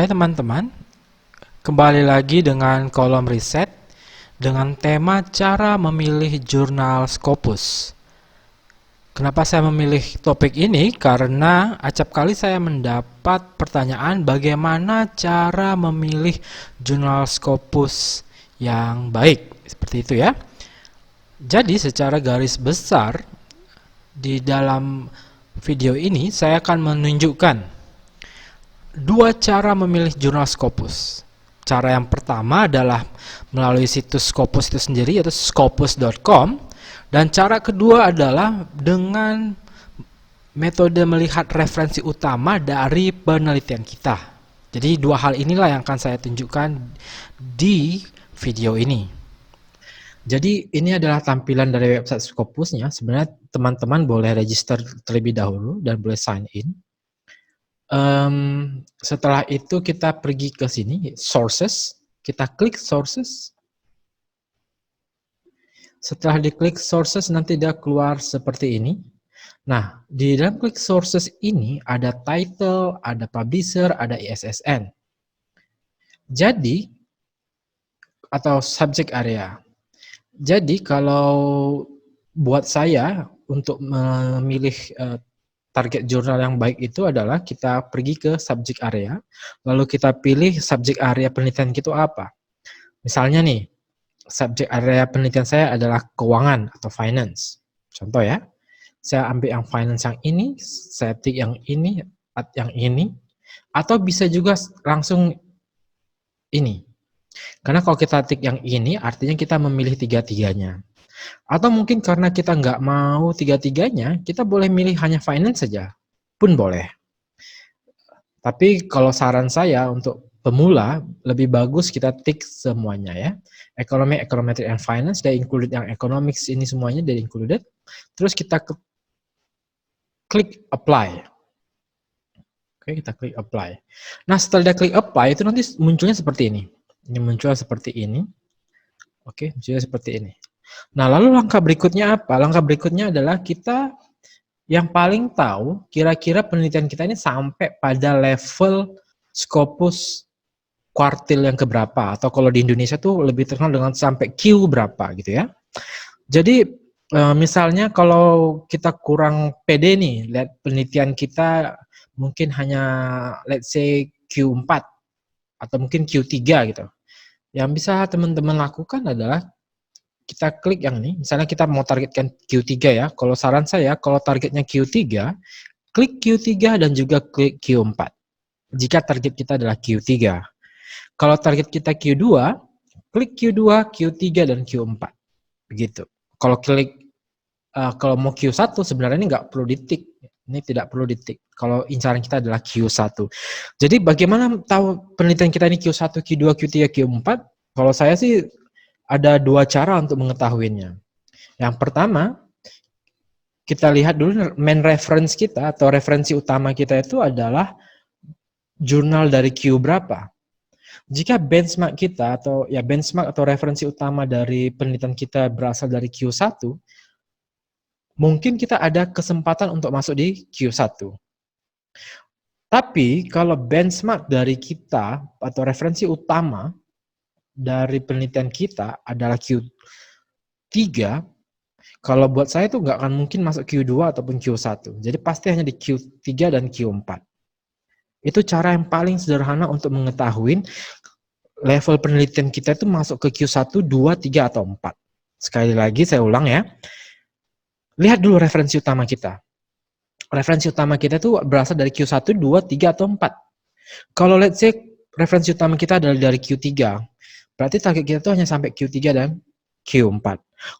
Hai teman-teman, kembali lagi dengan kolom riset dengan tema cara memilih jurnal Scopus. Kenapa saya memilih topik ini? Karena acap kali saya mendapat pertanyaan bagaimana cara memilih jurnal Scopus yang baik. Seperti itu ya. Jadi secara garis besar di dalam video ini saya akan menunjukkan dua cara memilih jurnal Scopus. Cara yang pertama adalah melalui situs Scopus itu sendiri, yaitu scopus.com. Dan cara kedua adalah dengan metode melihat referensi utama dari penelitian kita. Jadi dua hal inilah yang akan saya tunjukkan di video ini. Jadi ini adalah tampilan dari website Scopusnya. Sebenarnya teman-teman boleh register terlebih dahulu dan boleh sign in. Setelah itu kita pergi ke sini, sources, kita klik sources. Setelah diklik sources nanti dia keluar seperti ini. Nah, di dalam klik sources ini ada title, ada publisher, ada ISSN. Jadi, atau subject area. Jadi kalau buat saya untuk memilih target jurnal yang baik itu adalah kita pergi ke subject area, lalu kita pilih subject area penelitian kita apa. Misalnya nih, subject area penelitian saya adalah keuangan atau finance. Contoh ya, saya ambil yang finance yang ini, saya tik yang ini, atau bisa juga langsung ini. Karena kalau kita tik yang ini, artinya kita memilih tiga-tiganya. Atau mungkin karena kita nggak mau tiga-tiganya, kita boleh milih hanya finance saja, pun boleh. Tapi kalau saran saya untuk pemula, lebih bagus kita tik semuanya ya. Economic, econometric, and finance, they included yang economics ini semuanya, they included. Terus kita klik apply. Oke, kita klik apply. Nah, setelah dia klik apply, itu nanti munculnya seperti ini. Ini muncul seperti ini. Oke, munculnya seperti ini. Nah, lalu langkah berikutnya apa? Langkah berikutnya adalah kita yang paling tahu kira-kira penelitian kita ini sampai pada level Scopus kuartil yang keberapa, atau kalau di Indonesia tuh lebih terkenal dengan sampai Q berapa gitu ya. Jadi misalnya kalau kita kurang pede nih, lihat penelitian kita mungkin hanya let's say Q4 atau mungkin Q3 gitu. Yang bisa teman-teman lakukan adalah kita klik yang ini, misalnya kita mau targetkan Q3 ya, kalau saran saya, kalau targetnya Q3, klik Q3 dan juga klik Q4, jika target kita adalah Q3. Kalau target kita Q2, klik Q2, Q3, dan Q4, begitu. Kalau kalau mau Q1, sebenarnya ini nggak perlu ditik, ini tidak perlu ditik, kalau incaran kita adalah Q1. Jadi bagaimana tahu penelitian kita ini Q1, Q2, Q3, Q4? Kalau saya sih, ada dua cara untuk mengetahuinya. Yang pertama, kita lihat dulu main reference kita atau referensi utama kita itu adalah jurnal dari Q berapa. Jika benchmark kita atau ya benchmark atau referensi utama dari penelitian kita berasal dari Q1, mungkin kita ada kesempatan untuk masuk di Q1. Tapi kalau benchmark dari kita atau referensi utama dari penelitian kita adalah Q3, kalau buat saya tuh nggak akan mungkin masuk Q2 ataupun Q1. Jadi pasti hanya di Q3 dan Q4. Itu cara yang paling sederhana untuk mengetahui level penelitian kita itu masuk ke Q1, 2, 3, atau 4. Sekali lagi saya ulang ya. Lihat dulu referensi utama kita. Referensi utama kita itu berasal dari Q1, 2, 3, atau 4. Kalau let's say referensi utama kita adalah dari Q3, berarti target kita tuh hanya sampai Q3 dan Q4.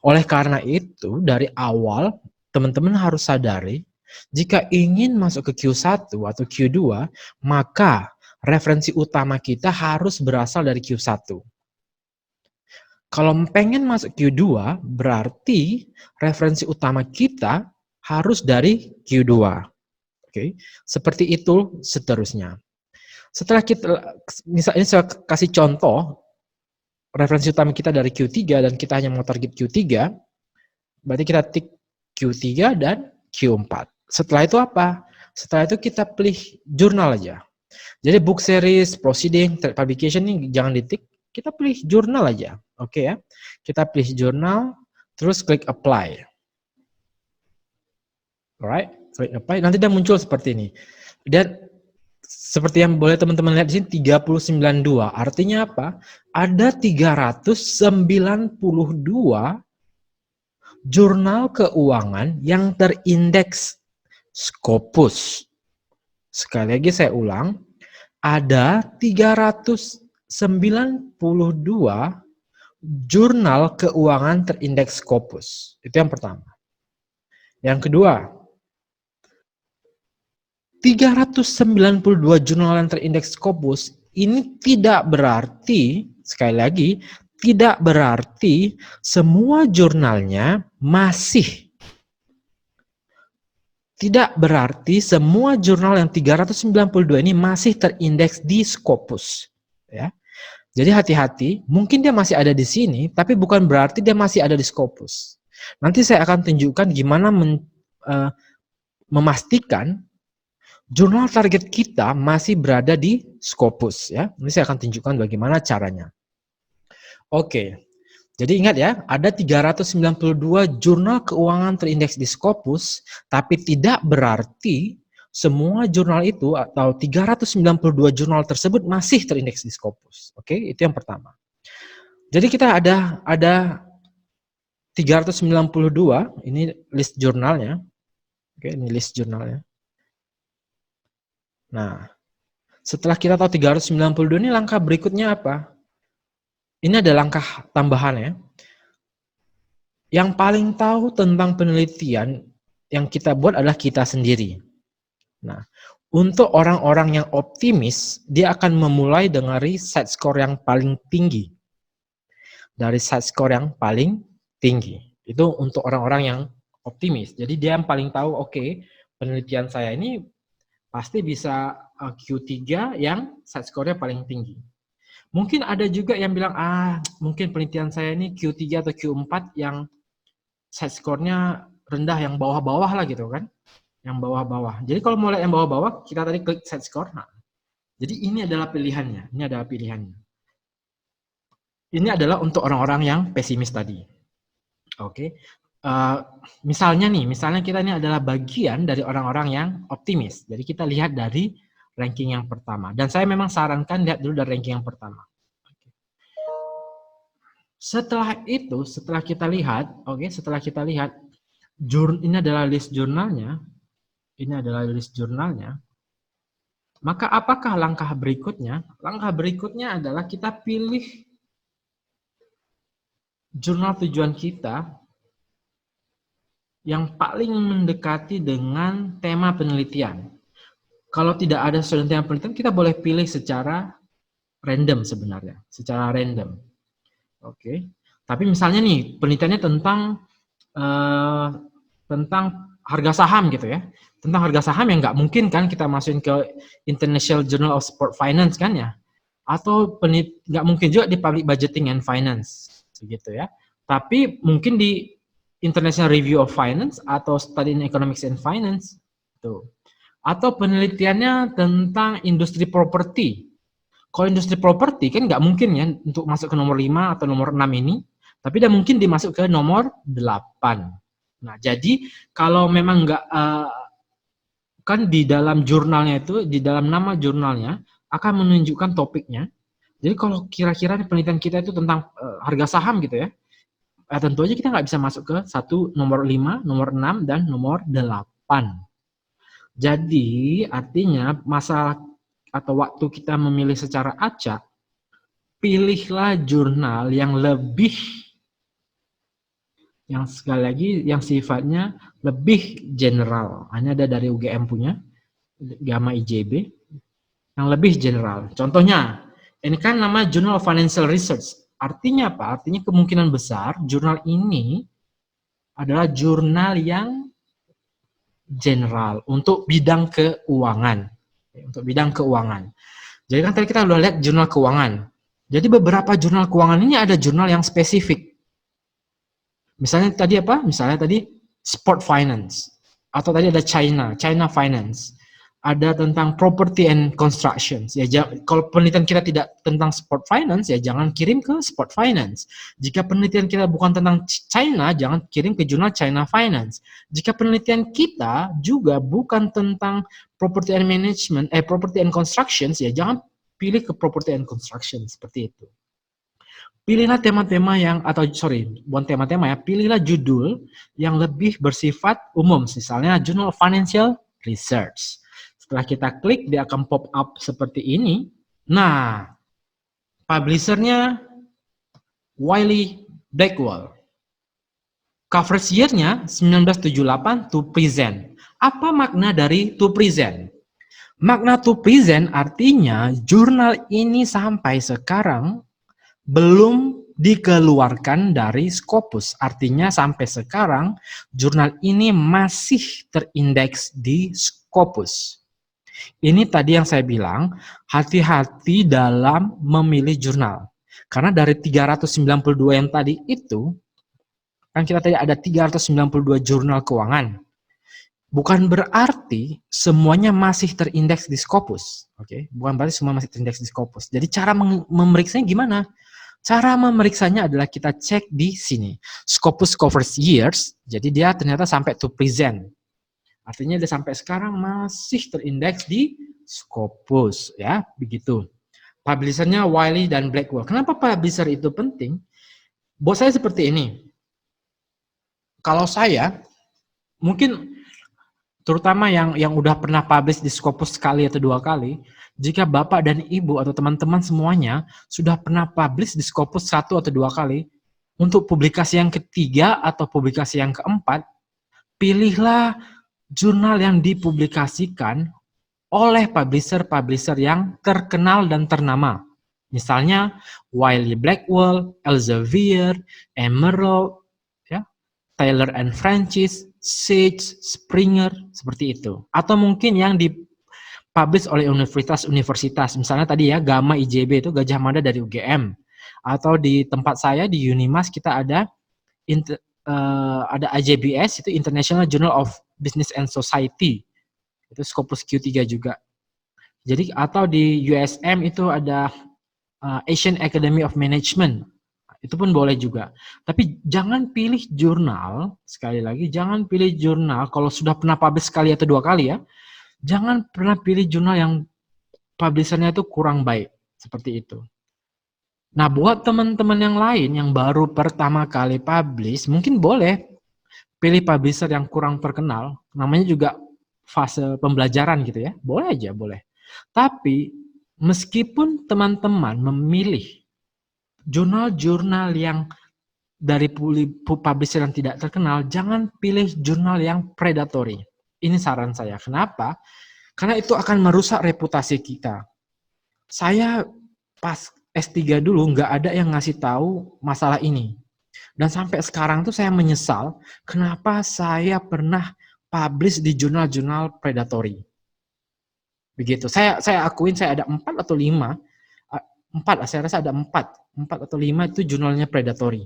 Oleh karena itu, dari awal, teman-teman harus sadari, jika ingin masuk ke Q1 atau Q2, maka referensi utama kita harus berasal dari Q1. Kalau pengen masuk Q2, berarti referensi utama kita harus dari Q2. Oke, seperti itu seterusnya. Setelah kita, misalnya saya kasih contoh, referensi utama kita dari Q3 dan kita hanya mau target Q3, berarti kita tik Q3 dan Q4. Setelah itu apa? Setelah itu kita pilih jurnal aja. Jadi book series, proceeding, trade publication ini jangan ditik, kita pilih jurnal aja. Oke ya. Kita pilih jurnal, terus klik apply. Alright, klik apply, nanti dia muncul seperti ini. Dan seperti yang boleh teman-teman lihat di sini 392. Artinya apa? Ada 392 jurnal keuangan yang terindeks Scopus. Sekali lagi saya ulang, ada 392 jurnal keuangan terindeks Scopus. Itu yang pertama. Yang kedua, 392 jurnal yang terindeks Scopus ini tidak berarti, sekali lagi, tidak berarti semua jurnalnya masih. Tidak berarti semua jurnal yang 392 ini masih terindeks di Scopus. Ya. Jadi hati-hati, mungkin dia masih ada di sini, tapi bukan berarti dia masih ada di Scopus. Nanti saya akan tunjukkan gimana memastikan jurnal target kita masih berada di Scopus ya. Ini saya akan tunjukkan bagaimana caranya. Oke. Jadi ingat ya, ada 392 jurnal keuangan terindeks di Scopus, tapi tidak berarti semua jurnal itu atau 392 jurnal tersebut masih terindeks di Scopus. Oke, itu yang pertama. Jadi kita ada 392, ini list jurnalnya. Oke, ini list jurnalnya. Nah, setelah kita tahu 392 ini langkah berikutnya apa? Ini ada langkah tambahan ya. Yang paling tahu tentang penelitian yang kita buat adalah kita sendiri. Nah, untuk orang-orang yang optimis, dia akan memulai dari set score yang paling tinggi. Dari set score yang paling tinggi. Itu untuk orang-orang yang optimis. Jadi dia yang paling tahu, oke, penelitian saya ini pasti bisa Q3 yang set score-nya paling tinggi. Mungkin ada juga yang bilang, mungkin penelitian saya ini Q3 atau Q4 yang set score-nya rendah, yang bawah-bawah lah gitu kan. Yang bawah-bawah. Jadi kalau mau lihat yang bawah-bawah, kita tadi klik set score. Nah, jadi ini adalah pilihannya. Ini adalah pilihannya. Ini adalah untuk orang-orang yang pesimis tadi. Oke. Misalnya kita ini adalah bagian dari orang-orang yang optimis. Jadi kita lihat dari ranking yang pertama. Dan saya memang sarankan lihat dulu dari ranking yang pertama. Setelah itu, setelah kita lihat, ini adalah list jurnalnya. Ini adalah list jurnalnya. Maka apakah langkah berikutnya? Langkah berikutnya adalah kita pilih jurnal tujuan kita yang paling mendekati dengan tema penelitian. Kalau tidak ada sesuai dengan penelitian, kita boleh pilih secara random sebenarnya, secara random. Oke. Tapi misalnya nih, penelitiannya tentang harga saham gitu ya. Tentang harga saham yang nggak mungkin kan kita masukin ke International Journal of Sport Finance kan ya. Atau nggak mungkin juga di Public Budgeting and Finance gitu ya. Tapi mungkin di International Review of Finance atau Study in Economics and Finance tuh. Atau penelitiannya tentang industri properti. Kalau industri properti kan nggak mungkin ya untuk masuk ke nomor 5 atau nomor 6 ini, tapi dia mungkin dimasuk ke nomor 8. Nah, jadi kalau memang nggak kan di dalam jurnalnya itu, di dalam nama jurnalnya akan menunjukkan topiknya. Jadi kalau kira-kira penelitian kita itu tentang harga saham gitu ya, tentu aja kita nggak bisa masuk ke nomor 5, nomor 6, dan nomor 8. Jadi artinya masalah atau waktu kita memilih secara acak, pilihlah jurnal yang sekali lagi yang sifatnya lebih general. Hanya ada dari UGM punya, Gamma IJB, yang lebih general. Contohnya, ini kan nama Journal of Financial Research. Artinya apa? Artinya kemungkinan besar jurnal ini adalah jurnal yang general untuk bidang keuangan. Untuk bidang keuangan. Jadi kan tadi kita udah lihat jurnal keuangan. Jadi beberapa jurnal keuangan ini ada jurnal yang spesifik. Misalnya tadi apa? Misalnya tadi Sport Finance. Atau tadi ada China Finance. ada tentang property and constructions. Ya, kalau penelitian kita tidak tentang sport finance, ya jangan kirim ke sport finance. Jika penelitian kita bukan tentang China, jangan kirim ke jurnal China Finance. Jika penelitian kita juga bukan tentang property and management, property and constructions, ya jangan pilih ke property and construction seperti itu. Pilihlah tema-tema yang, bukan tema-tema ya, pilihlah judul yang lebih bersifat umum, misalnya Journal of Financial Research. Setelah kita klik, dia akan pop up seperti ini. Nah, publishernya Wiley Blackwell. Coverage year-nya 1978 to present. Apa makna dari to present? Makna to present artinya jurnal ini sampai sekarang belum dikeluarkan dari Scopus. Artinya sampai sekarang jurnal ini masih terindeks di Scopus. Ini tadi yang saya bilang, hati-hati dalam memilih jurnal. Karena dari 392 yang tadi itu, kan kita tadi ada 392 jurnal keuangan. Bukan berarti semuanya masih terindeks di Scopus. Oke, bukan berarti semua masih terindeks di Scopus. Jadi cara memeriksanya gimana? Cara memeriksanya adalah kita cek di sini. Scopus covers years, jadi dia ternyata sampai to present. Artinya dia sampai sekarang masih terindeks di Scopus, ya, begitu. Publishernya Wiley dan Blackwell. Kenapa publisher itu penting? Buat saya seperti ini. Kalau saya, mungkin terutama yang udah pernah publish di Scopus sekali atau 2 kali, jika Bapak dan Ibu atau teman-teman semuanya sudah pernah publish di Scopus 1 atau 2 kali, untuk publikasi yang ketiga atau publikasi yang keempat, pilihlah jurnal yang dipublikasikan oleh publisher-publisher yang terkenal dan ternama. Misalnya Wiley Blackwell, Elsevier, Emerald, ya, Taylor and Francis, Sage, Springer, seperti itu. Atau mungkin yang dipublish oleh universitas-universitas. Misalnya tadi ya, Gamma IJB itu Gajah Mada dari UGM. Atau di tempat saya di Unimas kita ada IJBS, itu International Journal of Business and Society. Itu Scopus Q3 juga. Jadi atau di USM itu ada Asian Academy of Management. Itu pun boleh juga. Tapi jangan pilih jurnal, sekali lagi, jangan pilih jurnal kalau sudah pernah publish sekali atau 2 kali ya. Jangan pernah pilih jurnal yang publishernya itu kurang baik. Seperti itu. Nah, buat teman-teman yang lain yang baru pertama kali publish, mungkin boleh pilih publisher yang kurang terkenal. Namanya juga fase pembelajaran gitu ya. Boleh aja, boleh. Tapi, meskipun teman-teman memilih jurnal-jurnal yang dari publisher yang tidak terkenal, jangan pilih jurnal yang predatory. Ini saran saya. Kenapa? Karena itu akan merusak reputasi kita. Saya pas S3 dulu nggak ada yang ngasih tahu masalah ini. Dan sampai sekarang tuh saya menyesal kenapa saya pernah publish di jurnal-jurnal predatory. Begitu. Saya akuin saya ada 4 atau 5. 4, saya rasa ada 4 atau 5 itu jurnalnya predatory.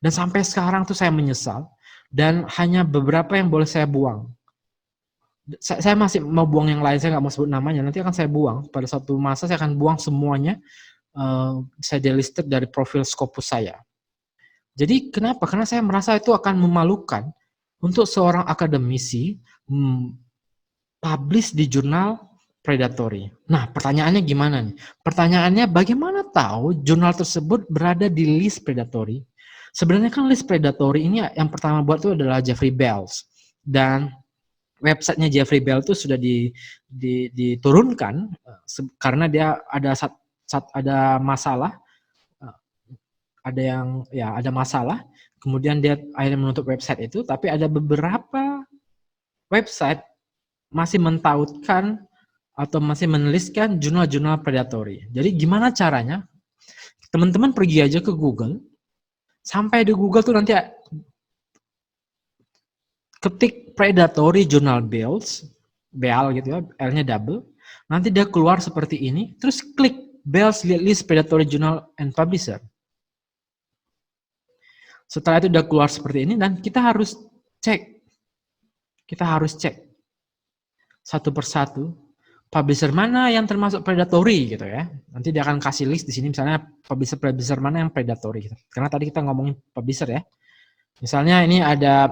Dan sampai sekarang tuh saya menyesal dan hanya beberapa yang boleh saya buang. Saya masih mau buang yang lain, saya nggak mau sebut namanya, nanti akan saya buang. Pada suatu masa saya akan buang semuanya, saya delisted dari profil Scopus saya. Jadi kenapa? Karena saya merasa itu akan memalukan untuk seorang akademisi publish di jurnal predatory. Nah, pertanyaannya gimana nih? Pertanyaannya bagaimana tahu jurnal tersebut berada di list predatory? Sebenarnya kan list predatory ini yang pertama buat itu adalah Jeffrey Bells. Dan websitenya Jeffrey Bell itu sudah diturunkan karena dia ada masalah, ada masalah, kemudian dia akhirnya menutup website itu. Tapi ada beberapa website masih mentautkan atau masih menuliskan jurnal-jurnal predatory. Jadi gimana caranya? Teman-teman pergi aja ke Google, sampai di Google tuh nanti ketik predatory journal Bells, BL gitu ya, L-nya double, nanti dia keluar seperti ini, terus klik Bells list predatory journal and publisher. Setelah itu udah keluar seperti ini dan kita harus cek satu persatu publisher mana yang termasuk predatory gitu ya. Nanti dia akan kasih list di sini misalnya publisher mana yang predatory gitu. Karena tadi kita ngomongin publisher ya. Misalnya ini ada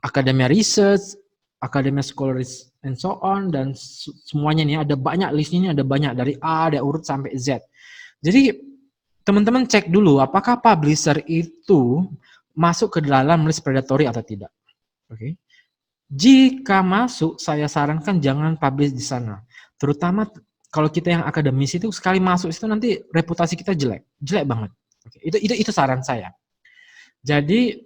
Academia Research, Academia Scholars and so on, dan semuanya nih ada banyak listnya, ini ada banyak dari A, ada urut sampai Z. Jadi teman-teman cek dulu apakah publisher itu masuk ke dalam list predatory atau tidak. Oke. Jika masuk, saya sarankan jangan publish di sana. Terutama kalau kita yang akademis itu sekali masuk itu nanti reputasi kita jelek banget. Oke, itu saran saya. Jadi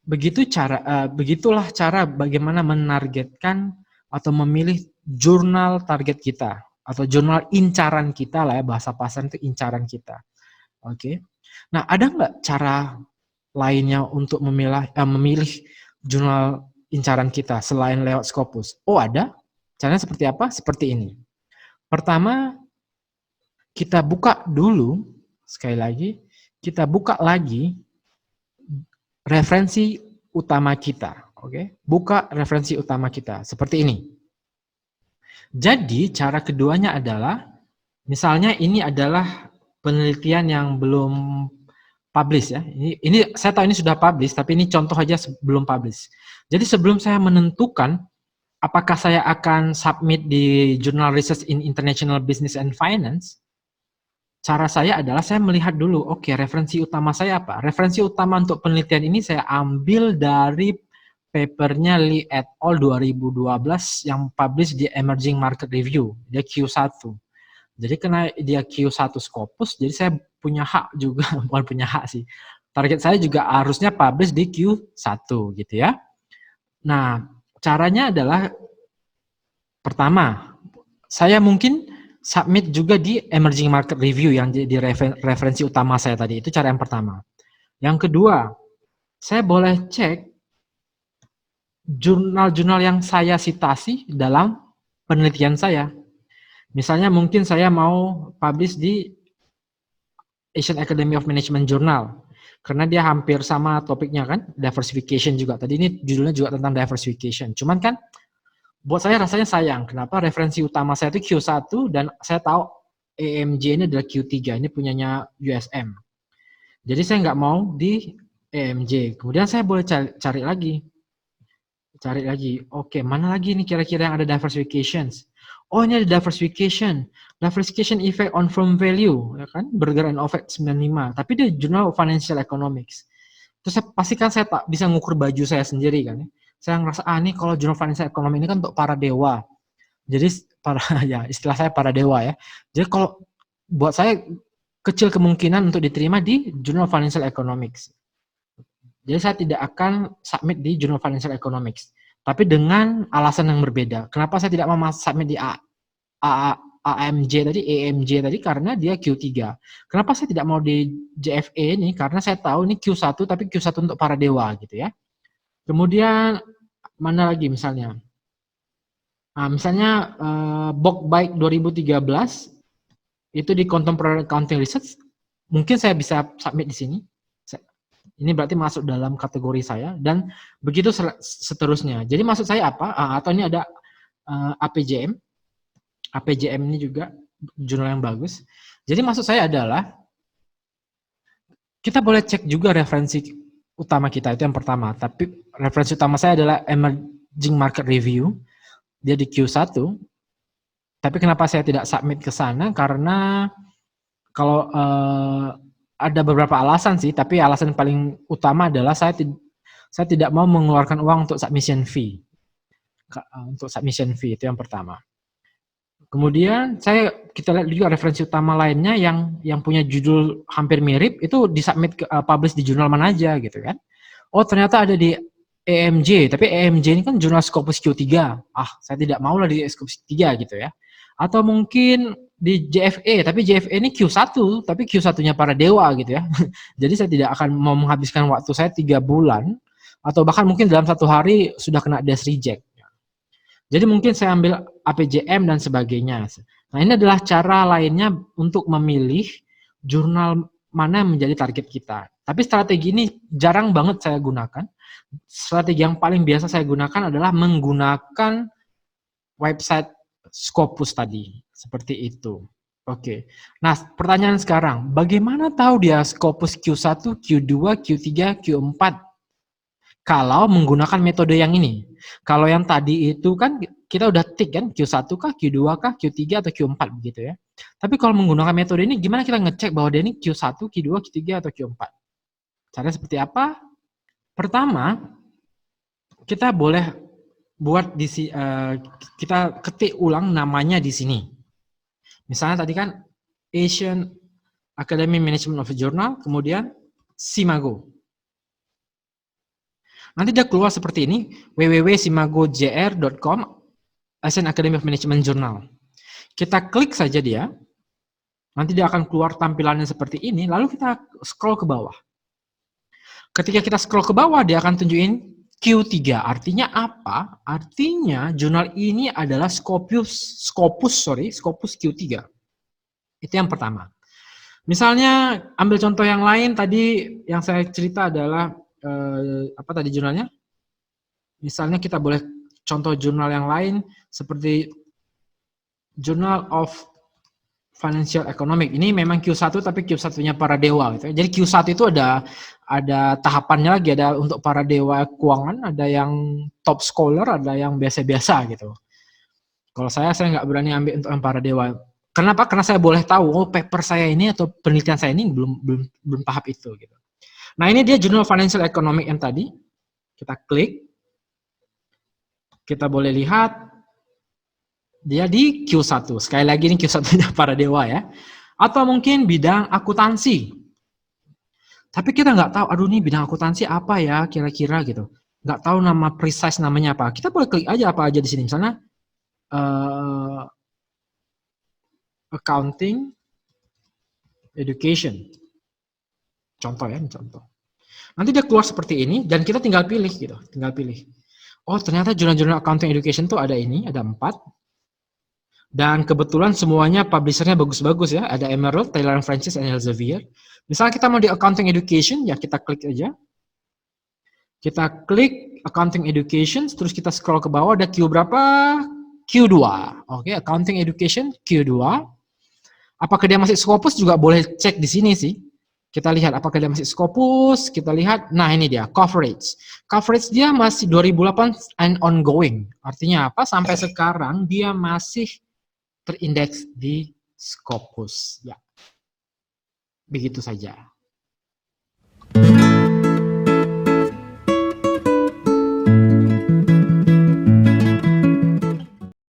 begitulah cara bagaimana menargetkan atau memilih jurnal target kita atau jurnal incaran kita lah ya, bahasa pasaran itu incaran kita. Oke. Nah, ada nggak cara lainnya untuk memilih jurnal incaran kita selain lewat Scopus? Oh, ada. Caranya seperti apa? Seperti ini. Pertama, kita buka dulu, sekali lagi, kita buka lagi referensi utama kita. Oke, buka referensi utama kita seperti ini. Jadi cara keduanya adalah, misalnya ini adalah penelitian yang belum publish ya. Ini saya tahu ini sudah publish, tapi ini contoh aja sebelum publish. Jadi sebelum saya menentukan apakah saya akan submit di Journal Research in International Business and Finance, cara saya adalah saya melihat dulu, oke, referensi utama saya apa? Referensi utama untuk penelitian ini saya ambil dari papernya Lee et al. 2012 yang publish di Emerging Market Review, dia Q1. Jadi karena dia Q1 Scopus, jadi saya punya hak juga, bukan punya hak sih. Target saya juga harusnya publish di Q1 gitu ya. Nah, caranya adalah pertama, saya mungkin submit juga di Emerging Market Review yang di referensi utama saya tadi. Itu cara yang pertama. Yang kedua, saya boleh cek jurnal-jurnal yang saya citasi dalam penelitian saya. Misalnya mungkin saya mau publish di Asian Academy of Management Journal. Karena dia hampir sama topiknya kan, diversification juga. Tadi ini judulnya juga tentang diversification. Cuman kan buat saya rasanya sayang. Kenapa? Referensi utama saya itu Q1 dan saya tahu EMJ ini adalah Q3. Ini punyanya USM. Jadi saya nggak mau di EMJ. Kemudian saya boleh cari lagi. Oke, mana lagi nih kira-kira yang ada diversifications? Oh, ini ada diversification effect on firm value, ya kan? Berger and Ovett 95. Tapi dia Journal of Financial Economics. Terus pastikan saya tak bisa ngukur baju saya sendiri kan ya. Saya ngerasa ini kalau Journal of Financial Economics ini kan untuk para dewa. Jadi ya istilah saya para dewa ya. Jadi kalau buat saya kecil kemungkinan untuk diterima di Journal of Financial Economics. Jadi saya tidak akan submit di Journal of Financial Economics. Tapi dengan alasan yang berbeda. Kenapa saya tidak mau submit di AMJ tadi, EMJ tadi? Karena dia Q3. Kenapa saya tidak mau di JFE ini? Karena saya tahu ini Q1, tapi Q1 untuk para dewa gitu ya. Kemudian, mana lagi misalnya? Nah, misalnya Bockbike 2013, itu di Contemporary Accounting Research, mungkin saya bisa submit di sini. Ini berarti masuk dalam kategori saya dan begitu seterusnya. Jadi maksud saya apa? Atau ini ada APJM. APJM ini juga jurnal yang bagus. Jadi maksud saya adalah kita boleh cek juga referensi utama kita, itu yang pertama. Tapi referensi utama saya adalah Emerging Market Review. Dia di Q1. Tapi kenapa saya tidak submit ke sana? Karena kalau ada beberapa alasan sih, tapi alasan paling utama adalah saya tidak mau mengeluarkan uang untuk submission fee. Untuk submission fee itu yang pertama. Kemudian kita lihat juga referensi utama lainnya yang punya judul hampir mirip itu disubmit publish di jurnal mana aja gitu kan. Oh, ternyata ada di EMJ, tapi EMJ ini kan jurnal Scopus Q3. Saya tidak mau lah di Scopus 3 gitu ya. Atau mungkin di JFE, tapi JFE ini Q1, tapi Q1-nya para dewa gitu ya. Jadi saya tidak akan mau menghabiskan waktu saya 3 bulan, atau bahkan mungkin dalam 1 hari sudah kena desk reject. Jadi mungkin saya ambil APJM dan sebagainya. Nah, ini adalah cara lainnya untuk memilih jurnal mana yang menjadi target kita. Tapi strategi ini jarang banget saya gunakan. Strategi yang paling biasa saya gunakan adalah menggunakan website Scopus tadi, seperti itu. Oke. Nah, pertanyaan sekarang, bagaimana tahu dia Scopus Q1, Q2, Q3, Q4 kalau menggunakan metode yang ini? Kalau yang tadi itu kan kita udah tik kan Q1 kah, Q2 kah, Q3 atau Q4 begitu ya. Tapi kalau menggunakan metode ini gimana kita ngecek bahwa dia ini Q1, Q2, Q3 atau Q4? Caranya seperti apa? Pertama, kita boleh buat kita ketik ulang namanya di sini. Misalnya tadi kan Asian Academy Management of Journal, kemudian Simago. Nanti dia keluar seperti ini, www.simagojr.com Asian Academy of Management Journal. Kita klik saja dia, nanti dia akan keluar tampilannya seperti ini, lalu kita scroll ke bawah. Ketika kita scroll ke bawah, dia akan tunjukin Q3. Artinya apa? Artinya jurnal ini adalah Scopus Q3. Itu yang pertama. Misalnya ambil contoh yang lain tadi yang saya cerita adalah apa tadi jurnalnya? Misalnya kita boleh contoh jurnal yang lain seperti Journal of Financial Economic. Ini memang Q1 tapi Q1-nya para dewa gitu. Jadi Q1 itu ada tahapannya lagi, ada untuk para dewa keuangan, ada yang top scholar, ada yang biasa-biasa gitu. Kalau saya nggak berani ambil untuk yang para dewa. Kenapa? Karena saya boleh tahu, oh paper saya ini atau penelitian saya ini belum tahap itu gitu. Nah ini dia Journal Financial Economic yang tadi. Kita klik. Kita boleh lihat dia di Q1. Sekali lagi ini Q1-nya para dewa ya. Atau mungkin bidang akuntansi. Tapi kita nggak tahu, aduh nih bidang akuntansi apa ya kira-kira gitu. Nggak tahu nama precise namanya apa. Kita boleh klik aja apa aja di sini. Misalnya accounting education. Contoh ya, contoh. Nanti dia keluar seperti ini dan kita tinggal pilih gitu, tinggal pilih. Oh, ternyata jurnal-jurnal accounting education tuh ada ini, ada 4. Dan kebetulan semuanya publishernya bagus-bagus ya. Ada Emerald, Taylor & Francis, and Elsevier. Misalnya kita mau di accounting education, ya kita klik aja. Kita klik accounting education, terus kita scroll ke bawah, ada Q berapa? Q2. Oke, accounting education Q2. Apakah dia masih Scopus juga boleh cek di sini sih. Kita lihat apakah dia masih Scopus, kita lihat, nah ini dia, coverage. Coverage dia masih 2008 and ongoing. Artinya apa? Sampai sekarang dia masih terindeks di Scopus. Ya. Begitu saja.